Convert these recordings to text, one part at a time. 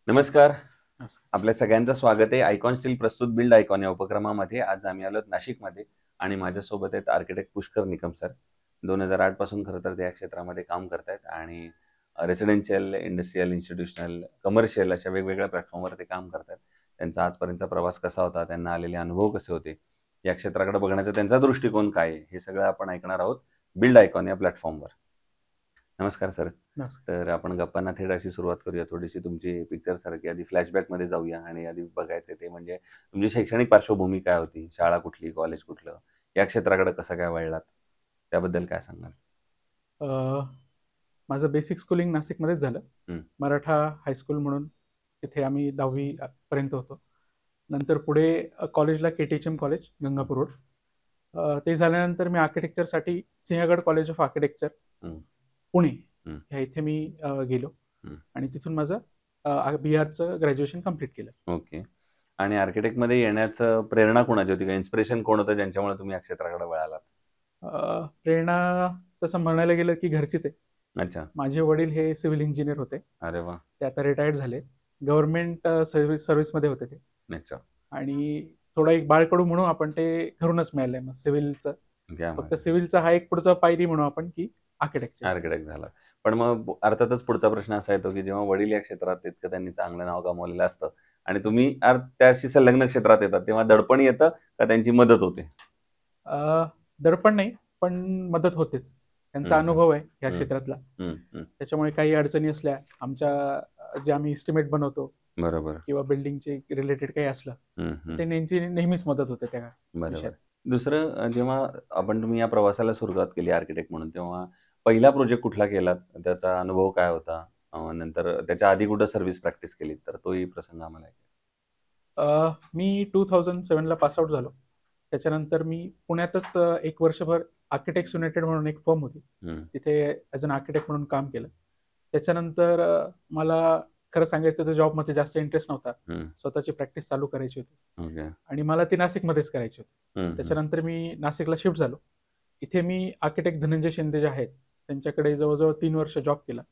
नमस्कार. नमस्कार. आपल्या सगळ्यांचं स्वागत आहे. आयकॉन स्टील प्रस्तुत बिल्ड आयकॉन या उपक्रमामध्ये. आज आम्ही आलोत नाशिकमध्ये आणि माझ्यासोबत आहेत आर्किटेक्ट पुष्कर निकम सर. 2008 पासून खरं तर ते या क्षेत्रामध्ये काम करतायत आणि रेसिडेन्शियल, इंडस्ट्रियल, इन्स्टिट्यूशनल, कमर्शियल अशा वेगवेगळ्या प्लॅटफॉर्मवर ते काम करतात. त्यांचा आजपर्यंतचा प्रवास कसा होता, त्यांना आलेले अनुभव कसे होते, या क्षेत्राकडे बघण्याचा त्यांचा दृष्टिकोन काय आहे, हे सगळं आपण ऐकणार आहोत बिल्ड आयकॉन या प्लॅटफॉर्मवर. नमस्कार सर. नमस्कार. तर आपण गप्पांना थेट अशी सुरुवात करूया. थोडीशी तुमची पिक्चरसारखी आधी फ्लॅशबॅकमध्ये जाऊया आणि आधी बघायचं ते म्हणजे तुमची शैक्षणिक पार्श्वभूमी काय होती? शाळा कुठली, कॉलेज कुठलं? या क्षेत्राकडे कसं काय वळलात? त्याबद्दल काय सांगाल? अ, माझं बेसिक स्कूलिंग नाशिकमध्येच झालं. हं. मराठा हायस्कूल म्हणून तिथे आम्ही 10वी पर्यंत होतो. नंतर पुढे कॉलेजला KTHM कॉलेज गंगापूर रोड. ते झाल्यानंतर मी आर्किटेक्चरसाठी सिंहगड कॉलेज ऑफ आर्किटेक्चर हं. पुणे हं. ह्या इथे मी गेलो हं. आणि तिथून माझं BRचं ग्रॅज्युएशन कंप्लीट केलं. ओके. आणि आर्किटेक्टमध्ये येण्याचं प्रेरणा कोणाची होती? का इन्स्पिरेशन कोण होतं ज्यांच्यामुळे तुम्ही या क्षेत्राकडे वळालात? प्रेरणा तसं म्हणायला गेलं की घरचीच आहे. अच्छा. माझे वडील हे सिव्हिल इंजिनियर होते. अरे वाह! ते आता रिटायर्ड झाले. गव्हर्नमेंट सर्व्हिसमध्ये होते ते. अच्छा. आणि थोडा एक बाळकडू म्हणू आपण, ते घरूनच मिळालंय मग सिव्हिलचं. क्या फक्त बात है! सिव्हिलचा हा एक पुढचा पायरी म्हणू आपण की आर्किटेक्चर. आर्किटेक्ट झाला. पण मग अर्थातच पुढचा प्रश्न असा येतो, की जेव्हा वडील या क्षेत्रात इतकं त्यांनी चांगलं नाव कमावलेलं असतं आणि तुम्ही त्याशी संलग्न क्षेत्रात येतात, तेव्हा दडपण येतं का त्यांची मदत होते? दडपण नाही, पण मदत होतेच. त्यांचा हं, हं. अनुभव आहे ह्या हं. क्षेत्रातला. हं, हं. त्याच्यामुळे काही अडचणी असल्या आमच्या, जे आम्ही इस्टिमेट बनवतो बरोबर. किंवा बिल्डिंगचे रिलेटेड काही असलं, हं, तर हं. ते नेहमीच मदत होते त्या विषयात. बरोबर. दुसरं जेव्हा तुम्ही या प्रवासाला सुरुवात केली आर्किटेक्ट म्हणून, तेव्हा पहिला प्रोजेक्ट कुठला केलात? त्याचा अनुभव काय होता? नंतर त्याच्या आधी कुठं सर्व्हिस प्रॅक्टिस केलीत? तर तोही प्रसंग आम्हाला ऐकायचा मी 2007ला पास आउट झालो. त्याच्यानंतर मी पुण्यातच 1 वर्षभर आर्किटेक्ट्स युनायटेड म्हणून एक फर्म होती. आहे. हं. तिथे ॲज अन आर्किटेक्ट म्हणून काम केलं. त्याच्यानंतर मला खरं सांगायचं तर जॉबमध्ये जास्त इंटरेस्ट नव्हता. हं. स्वतःची प्रॅक्टिस चालू करायची होती ओके. आणि मला ती नाशिकमध्येच करायची होती. हं, हं. त्याच्यानंतर मी नाशिकला शिफ्ट झालो. इथे मी आर्किटेक्ट धनंजय शिंदे जे आहेत, त्यांच्याकडे जवळ-जवळ 3 वर्ष जॉब केला.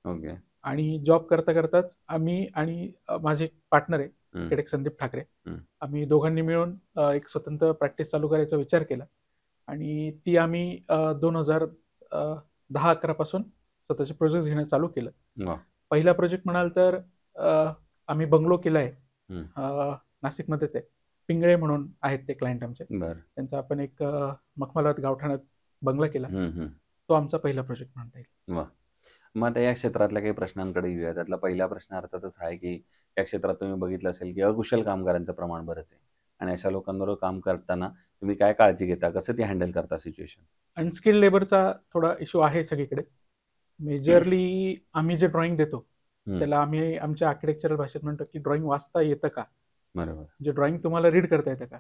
ओके. आणि जॉब करता-करताच आम्ही आणि माझे एक पार्टनर आहे, हं, आर्किटेक्ट संदीप ठाकरे. हं. आम्ही दोघांनी मिळून एक स्वतंत्र प्रॅक्टिस चालू करायचा विचार केला आणि ती आम्ही 2010-11 पासून स्वतःचे प्रोजेक्ट घेणं चालू केलं. वाह! पहिला प्रोजेक्ट म्हणाल तर आम्ही बंगलो केला आहे. हं. नाशिकमध्येच आहे. पिंगळे म्हणून आहेत ते क्लायंट आमचे. बरं. त्यांचा आपण एक मखमलाबाद गावठाणात बंगला केला. हं, हं. तो आमचा पहिला प्रोजेक्ट म्हणता येईल. वाह! मग आता या क्षेत्रातल्या काही प्रश्नांकडे येऊया. त्यातला पहिला प्रश्न अर्थातच हा आहे, की या क्षेत्रात तुम्ही बघितलं असेल, की अकुशल कामगारांचं प्रमाण बरंच आहे आणि अशा लोकांबरोबर काम करताना तुम्ही काय काळजी घेता? कसं ते हँडल करता सिच्युएशन? अनस्किल्ड लेबरचा थोडा इश्यू आहे सगळीकडे. मेजरली आम्ही जे ड्रॉइंग देतो, हं. त्याला आम्ही आमच्या आर्किटेक्चरल भाषेत म्हणतो, की ड्रॉइंग वाचता येतं का? बरोबर. म्हणजे ड्रॉइंग तुम्हाला रीड करता येतं का?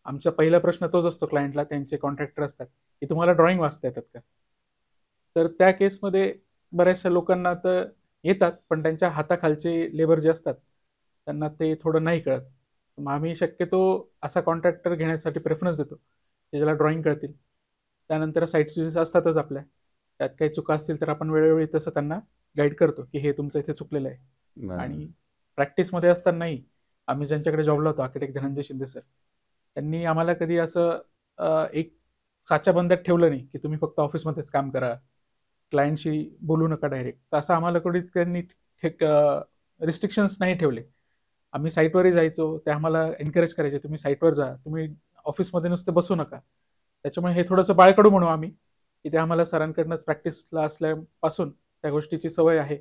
आमचा पहिला प्रश्न तोच असतो क्लायंटला, त्यांचे कॉन्ट्रॅक्टर असतात, की तुम्हाला ड्रॉइंग वाचता येतात का? तर त्या केसमध्ये बऱ्याचशा लोकांना तर येतात, पण त्यांच्या हाताखालचे लेबर जे असतात, त्यांना ते थोडं नाही कळत. मग आम्ही शक्यतो असा कॉन्ट्रॅक्टर घेण्यासाठी प्रेफरन्स देतो, की ज्याला ड्रॉइंग कळतील. त्यानंतर साईट विजिट्स असतातच आपल्या. त्यात काही चुका असतील तर आपण वेळोवेळी तसं त्यांना गाईड करतो, की हे तुमचं इथे चुकलेलं आहे. बरोबर. आणि प्रॅक्टिसमध्ये असतानाही आम्ही ज्यांच्याकडे जॉबला होतो, आर्किटेक्ट धनंजय शिंदे सर, त्यांनी आम्हाला कधी असं एक साच्या बंद्यात ठेवलं नाही, की तुम्ही फक्त ऑफिसमध्येच काम करा. क्लायंटशी बोलू नका डायरेक्ट. तर असं आम्हाला कधी त्यांनी रिस्ट्रिक्शन्स नाही ठेवले. आम्ही साईटवरही जायचो. ते आम्हाला एन्करेज करायचे, "तुम्ही साईटवर जा. तुम्ही ऑफिसमध्ये नुसते बसू नका." त्याच्यामुळे हे थोडंसं बाळकडू म्हणू आम्ही, की ते आम्हाला सरांकडनंच प्रॅक्टिसला असल्यापासून त्या गोष्टीची सवय आहे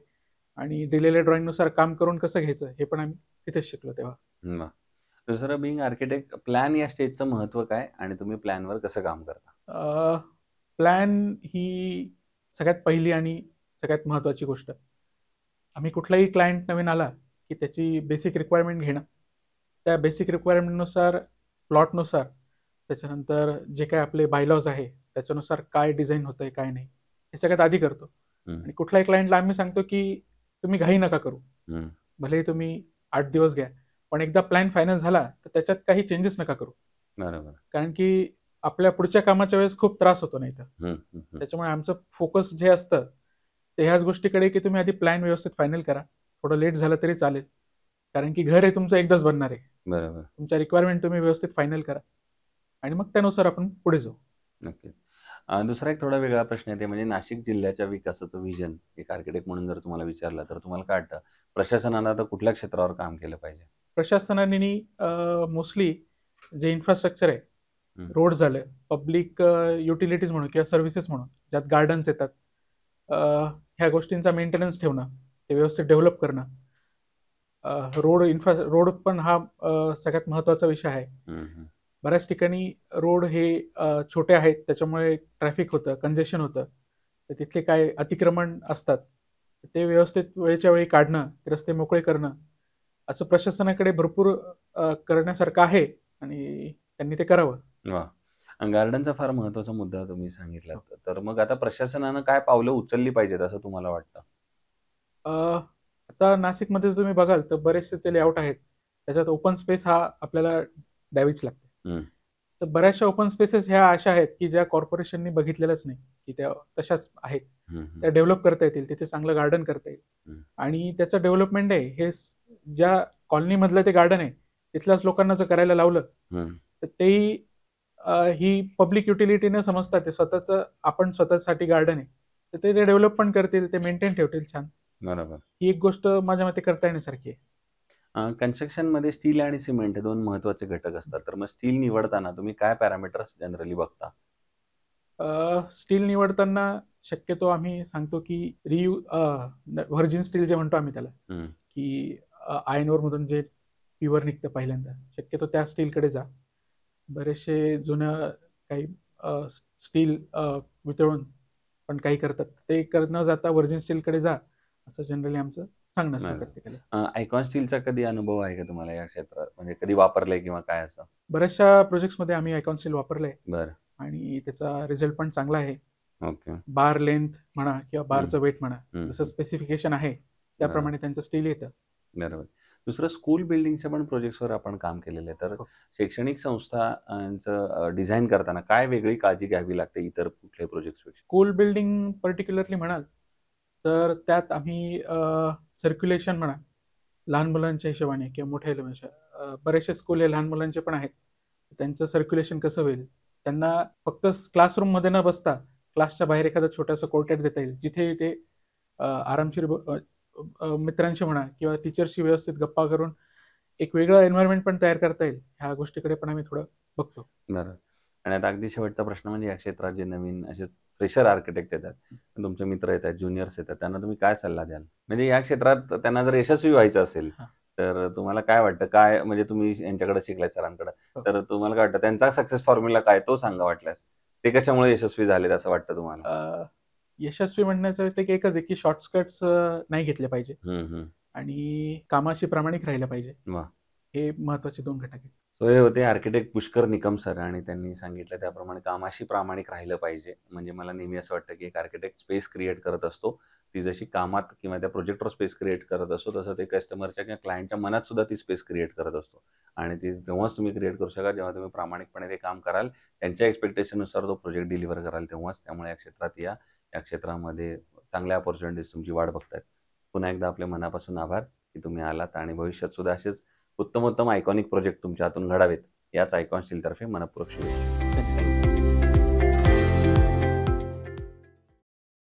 आणि दिलेल्या ड्रॉइंगनुसार काम करून कसं घ्यायचं, हे पण आम्ही तिथेच शिकलो तेव्हा. वाह! दुसरं बिंग आर्किटेक्ट प्लॅन या स्टेजचं महत्त्व काय आणि तुम्ही प्लॅनवर कसं काम करता? प्लॅन ही सगळ्यात पहिली आणि सगळ्यात महत्त्वाची गोष्ट. आम्ही कुठलाही क्लायंट नवीन आला, की त्याची बेसिक रिक्वायरमेंट घेणं. त्या बेसिक रिक्वायरमेंटनुसार, प्लॉटनुसार, त्याच्यानंतर जे काही आपले बायलॉज आहे, त्याच्यानुसार काय डिझाइन होतंय, काय नाही, हे सगळ्यात आधी करतो. हं, आणि कुठल्याही क्लायंटला आम्ही सांगतो, की तुम्ही घाई नका करू. हं. भलेही तुम्ही 8 दिवस घ्या, पण एकदा प्लॅन फायनल झाला, तर त्याच्यात काही चेंजेस नका करू. बरोबर. कारण की आपल्या पुढच्या कामाच्या वेळेस खूप त्रास होतो नाहीतर. हं, हं, हं. त्याच्यामुळे आमचं फोकस जे असतं, ते ह्याच गोष्टीकडे, की तुम्ही आधी प्लॅन व्यवस्थित फायनल करा. थोडं लेट झालं तरी चालेल. कारण की घर हे तुमचं एकदाच बनणार आहे. बरोबर. तुमच्या रिक्वायरमेंट तुम्ही व्यवस्थित फायनल करा आणि मग त्यानुसार आपण पुढे जाऊ. नक्कीच. दुसरा एक थोडा वेगळा प्रश्न आहे ते म्हणजे नाशिक जिल्ह्याच्या विकासाचं व्हिजन एक आर्किटेक्ट म्हणून जर तुम्हाला विचारलं, तर तुम्हाला काय वाटतं? प्रशासनानं आता कुठल्या क्षेत्रावर काम केलं पाहिजे? प्रशासनाने मोस्टली जे इन्फ्रास्ट्रक्चर आहे, हं. रोड झालं, पब्लिक युटिलिटीज म्हणून किंवा सर्व्हिसेस म्हणून, ज्यात गार्डन्स येतात, अ, ह्या गोष्टींचा मेंटेनन्स ठेवणं, ते व्यवस्थित डेव्हलप करणं. रोड पण हा सगळ्यात महत्त्वाचा विषय आहे. हं, हं. बऱ्याच ठिकाणी रोड हे छोटे आहेत, त्याच्यामुळे ट्रॅफिक होतं, कंजेशन होतं. तर तिथले काय अतिक्रमण असतात, ते व्यवस्थित वेळच्या वेळी काढणं, ते रस्ते मोकळे करणं, असं प्रशासनाकडे भरपूर करण्यासारखं आहे आणि त्यांनी ते करावं. वाह! गार्डनचा फार महत्त्वाचा मुद्दा तुम्ही सांगितलात. तर मग आता प्रशासनानं काय पावलं उचलली पाहिजेत असं तुम्हाला वाटतं? अ, आता नाशिकमध्ये तुम्ही बघाल तर बरेचसे जे लेआउट आहेत, त्याच्यात ओपन स्पेस हा आपल्याला द्यावीच लागते. हं, तर बऱ्याचशा ओपन स्पेसेस ह्या अशा आहेत, की ज्या कॉर्पोरेशननी बघितलेल्याच नाही, की त्या तशाच आहेत. हं, हं, त्या डेव्हलप करता येतील, तिथे चांगलं गार्डन करता येईल हं, आणि त्याचं डेव्हलपमेंट आहे हे ज्या कॉलनीमधलं ते गार्डन आहे, तिथल्याच लोकांना जर करायला लावलं, हं. तर तेही ही पब्लिक युटिलिटी न समजता ते स्वतःचं आपण स्वतःसाठी गार्डन आहे, तर ते डेव्हलप पण करतील, ते मेंटेन ठेवतील छान. बरोबर. ही एक गोष्ट माझ्या मते करता येण्यासारखी आहे. कन्स्ट्रक्शनमध्ये स्टील आणि सिमेंट हे 2 महत्त्वाचे घटक असतात. तर मग स्टील निवडताना तुम्ही काय पॅरामीटर्स जनरली बघता? स्टील निवडताना शक्यतो आम्ही सांगतो की व्हर्जिन स्टील जे म्हणतो आम्ही त्याला, हं, की आयर्न ओरमधून जे प्युअर निघतं पहिल्यांदा, शक्यतो त्या स्टीलकडे जा. बरेचसे जुनं काही स्टील वितळून पण काही करतात. ते न जाता व्हर्जिन स्टीलकडे जा, असं जनरली आमचं सांगणं असतं बरं. प्रत्येकाला. आयकॉन स्टीलचा कधी अनुभव आहे का तुम्हाला या क्षेत्रात? म्हणजे कधी वापरलंय किंवा काय असं? बऱ्याचशा प्रोजेक्ट्समध्ये आम्ही आयकॉन स्टील वापरलंय बरं. आणि त्याचा रिझल्ट पण चांगला आहे. ओके. बार लेंथ म्हणा किंवा हं, बारचं वेट म्हणा, हं, जसं हं. स्पेसिफिकेशन आहे, बरोबर, त्याप्रमाणे त्यांचं स्टील येतं. बरोबर. दुसरं स्कूल बिल्डिंगच्या पण प्रोजेक्ट्सवर आपण काम केलेलं आहे. तर हो. शैक्षणिक संस्थांचं डिझाइन करताना काय वेगळी काळजी घ्यावी लागते इतर कुठल्याही प्रोजेक्ट्सपेक्षा? स्कूल बिल्डिंग पर्टिक्युलरली म्हणाल, तर त्यात आम्ही सर्क्युलेशन म्हणा, लहान मुलांच्या हिशोबाने किंवा मोठ्या मुलांच्या बरेचसे स्कूल हे लहान मुलांचे पण आहेत. त्यांचं सर्क्युलेशन कसं होईल? त्यांना फक्त क्लासरूममध्ये न बसता क्लासच्या बाहेर एखादं छोटंसं कोर्टयार्ड देता येईल, जिथे ते आरामशीर मित्रांशी म्हणा किंवा टीचरशी व्यवस्थित गप्पा करून एक वेगळं एन्व्हायर्नमेंट पण तयार करता येईल. ह्या गोष्टीकडे पण आम्ही थोडं बघतो. बरं. आणि आता अगदी शेवटचा प्रश्न म्हणजे या क्षेत्रात जे नवीन असेच फ्रेशर आर्किटेक्ट येतात, तुमचे मित्र येतात, ज्युनियर्स येतात, त्यांना तुम्ही काय सल्ला द्याल? म्हणजे या क्षेत्रात त्यांना जर यशस्वी व्हायचं असेल, हां. तर तुम्हाला काय वाटतं? काय म्हणजे तुम्ही यांच्याकडे शिकलाय सरांकडे, हो. तर तुम्हाला काय वाटतं त्यांचा सक्सेस फॉर्म्युला काय तो सांगा वाटल्यास? ते कशामुळे यशस्वी झालेत असं वाटतं तुम्हाला? यशस्वी म्हणण्याचं अर्थ एक एकच आहे, की शॉर्टकट्स नाही घेतले पाहिजे हं, हं. आणि कामाशी प्रामाणिक राहिलं पाहिजे. वाह! हे महत्त्वाचे 2 घटक आहेत. सो हे होते आर्किटेक्ट पुष्कर निकम सर आणि त्यांनी सांगितलं त्याप्रमाणे कामाशी प्रामाणिक राहिलं पाहिजे. म्हणजे मला नेहमी असं वाटतं, की एक आर्किटेक्ट स्पेस क्रिएट करत असतो. ती जशी कामात किंवा त्या प्रोजेक्टवर स्पेस क्रिएट करत असतो, तसं ते कस्टमरच्या किंवा क्लायंटच्या मनात सुद्धा ती स्पेस क्रिएट करत असतो. आणि ती तेव्हाच तुम्ही क्रिएट करू शकाल, जेव्हा तुम्ही प्रामाणिकपणे ते काम कराल. त्यांच्या एक्स्पेक्टेशननुसार तो प्रोजेक्ट डिलिव्हर कराल तेव्हाच. त्यामुळे या क्षेत्रात या. या क्षेत्रामध्ये चांगल्या अपॉर्च्युनिटीज तुमची वाट बघतायत. पुन्हा एकदा आपल्या मनापासून आभार, की तुम्ही आलात आणि भविष्यात सुद्धा असेच उत्तमोत्तम आयकॉनिक प्रोजेक्ट तुमच्या हातून घडावेत, याच आयकॉन स्टीलतर्फे मनःपूर्वक शुभेच्छा. थँक